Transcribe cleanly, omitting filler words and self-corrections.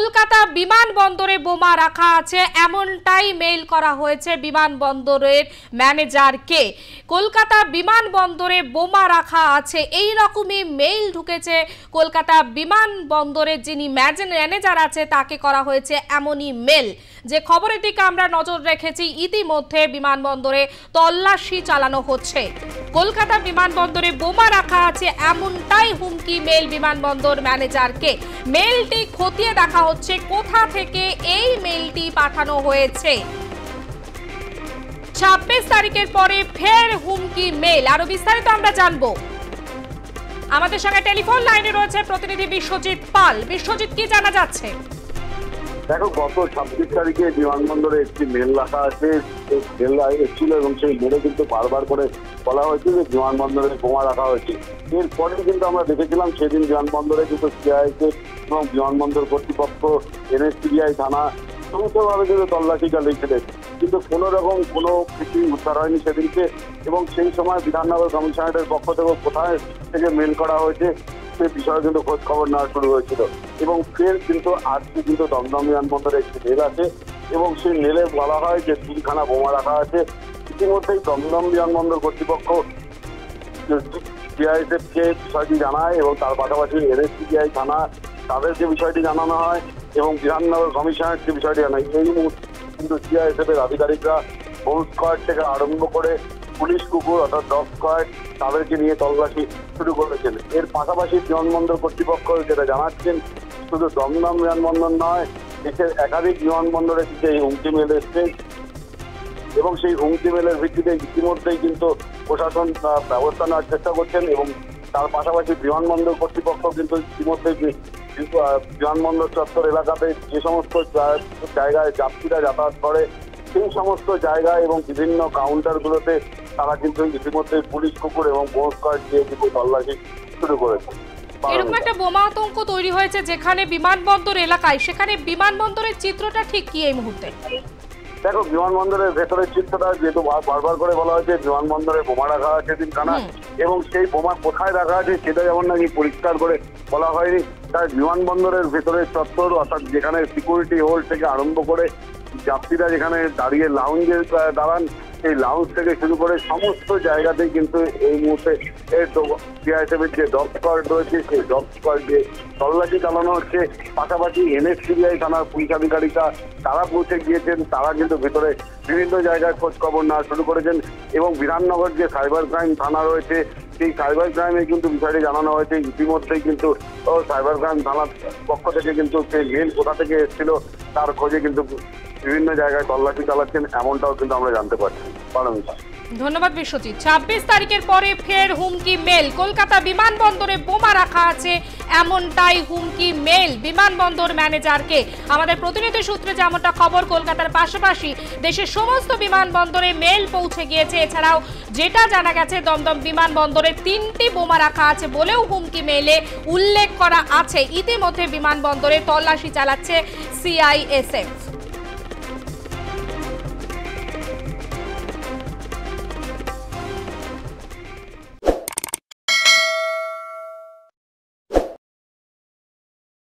কলকাতা বিমানবন্দরে বোমা রাখা আছে এমনটাই মেইল করা হয়েছে বিমানবন্দরের ম্যানেজারকে। কলকাতা বিমানবন্দরে বোমা রাখা আছে এই রকমই মেইল ঢুকেছে কলকাতা বিমানবন্দরের যিনি ম্যানেজার আছে তাকে করা হয়েছে এমনই মেল। যে খবরের দিকে আমরা নজর রেখেছি, ইতিমধ্যে বিমানবন্দরে তল্লাশি চালানো হচ্ছে। কলকাতা বিমানবন্দরে বোমা রাখা আছে এমনটাই হুমকি মেল বিমানবন্দর ম্যানেজারকে। মেলটি খতিয়ে দেখা হচ্ছে কোথা থেকে এই মেলটি পাঠানো হয়েছে। 26 তারিখের পরে ফের হুমকি মেল। আরো বিস্তারিত আমরা জানবো। আমাদের সঙ্গে টেলিফোন লাইনে রয়েছে প্রতিনিধি বিশ্বজিৎ পাল। বিশ্বজিৎ, কি জানা যাচ্ছে? দেখো, গত 26 তারিখে বিমানবন্দরে একটি মেল রাখা আছে, মেল এসেছিল এবং সেই মেলে কিন্তু বারবার করে বলা হয়েছে যে বিমানবন্দরে বোমা রাখা হয়েছে। এরপরে কিন্তু আমরা দেখেছিলাম সেদিন বিমানবন্দরে কিন্তু সিআইএসএ এবং বিমানবন্দর কর্তৃপক্ষ, এনএসটিবিআই থানা সমস্তভাবে কিন্তু তল্লাশি চালিয়েছিলেন, কিন্তু কোনো রকম কোনো কিছুই উদ্ধার হয়নি সেদিনকে। এবং সেই সময় বিধাননগর কমিশনারেটের পক্ষ থেকে কোথায় থেকে মেল করা হয়েছে সে বিষয়ে কিন্তু খোঁজ খবর নেওয়া শুরু হয়েছিল। এবং ফের কিন্তু আজকে কিন্তু দমদম বিমানবন্দরে একটি মেল আছে এবং সেই মেলে বলা হয় যে 3খানা বোমা রাখা আছে। ইতিমধ্যেই দমদম বিমানবন্দর কর্তৃপক্ষ সিআইএসএফকে বিষয়টি জানায় এবং তার পাশাপাশি এনএসটিবিআই থানা তাদেরকে বিষয়টি জানানো হয় এবং বিধাননগর কমিশনারেটকে বিষয়টি জানায়। এই মুহূর্তে কিন্তু সিআইএসএফের আধিকারিকরা বোম স্কোয়াড থেকে আরম্ভ করে পুলিশ কুকুর অর্থাৎ ডগ স্কোয়াড তাদেরকে নিয়ে তল্লাশি শুরু করেছেন। এর পাশাপাশি বিমানবন্দর কর্তৃপক্ষ যেটা জানাচ্ছেন, শুধু দমদম বিমানবন্দর নয়, দেশের একাধিক বিমানবন্দরে থেকে এই হুমকি মেল এসছে এবং সেই হুমকি মেলের ভিত্তিতে ইতিমধ্যেই কিন্তু প্রশাসন ব্যবস্থা নেওয়ার চেষ্টা করছেন এবং তার পাশাপাশি বিমানবন্দর কর্তৃপক্ষ কিন্তু ইতিমধ্যেই বিমানবন্দর চত্বর এলাকাতে যে সমস্ত জায়গায় যাত্রীরা যাতায়াত করে সেই সমস্ত জায়গায় এবং বিভিন্ন কাউন্টারগুলোতে তারা কিন্তু ইতিমধ্যে পুলিশ কুকুর এবং বোম স্কোয়াড দিয়ে কিন্তু তল্লাশি শুরু করেছে। এরকম একটা বোমা আতঙ্ক তৈরি হয়েছে যেখানে বিমানবন্দর এলাকায়, সেখানে বিমানবন্দরের চিত্রটা ঠিক কি এই মুহূর্তে? দেখো, বিমানবন্দরের ভেতরের চিত্রটা যেহেতু বারবার করে বলা হয়েছে বিমানবন্দরে বোমা রাখা আছে 3খানা এবং সেই বোমা কোথায় রাখা আছে সেটা যেমন নাকি পরিষ্কার করে বলা হয়নি। তাই বিমানবন্দরের ভেতরের চত্বর অর্থাৎ যেখানে সিকিউরিটি হোল্ড থেকে আরম্ভ করে যাত্রীরা যেখানে দাঁড়িয়ে লাউঞ্জে দাঁড়ান সেই লাউঞ্জ থেকে শুরু করে সমস্ত জায়গাতেই কিন্তু এই মুহূর্তে সিআইএসএফের যে ডগ স্কোয়াড রয়েছে সেই ডগ স্কোয়াড দিয়ে তল্লাশি চালানো হচ্ছে। পাশাপাশি এনএসটিবিআই থানার পুলিশ আধিকারিকরা তারা পৌঁছে গিয়েছেন, তারা কিন্তু ভেতরে বিভিন্ন জায়গায় খোঁজ খবর নেওয়া শুরু করেছেন এবং বিধাননগর যে সাইবার ক্রাইম থানা রয়েছে সেই সাইবার ক্রাইমে কিন্তু বিষয়টি জানানো হয়েছে। ইতিমধ্যেই কিন্তু সাইবার ক্রাইম থানার পক্ষ থেকে কিন্তু সেই মেল কোথা থেকে এসেছিল তার খোঁজে কিন্তু বিভিন্ন জায়গায় তল্লাশি চালাচ্ছেন, এমনটাও কিন্তু আমরা জানতে পারছি। ধন্যবাদ বিশ্বজিৎ। 26 তারিখের পরে ফের হুমকি মেল। কলকাতা বিমানবন্দরে বোমা রাখা আছে এমনটাই হুমকি মেল বিমানবন্দর ম্যানেজারকে। আমাদের প্রতিনিধি সূত্রে যেমনটা খবর, কলকাতার পাশাপাশি দেশের সমস্ত বিমানবন্দরে মেল পৌঁছে গিয়েছে। এছাড়াও যেটা জানা গেছে, দমদম বিমানবন্দরে 3টি বোমা রাখা আছে বলেও হুমকি মেলে উল্লেখ করা আছে। ইতিমধ্যে বিমানবন্দরে তল্লাশি চালাচ্ছে সিআইএসএফ।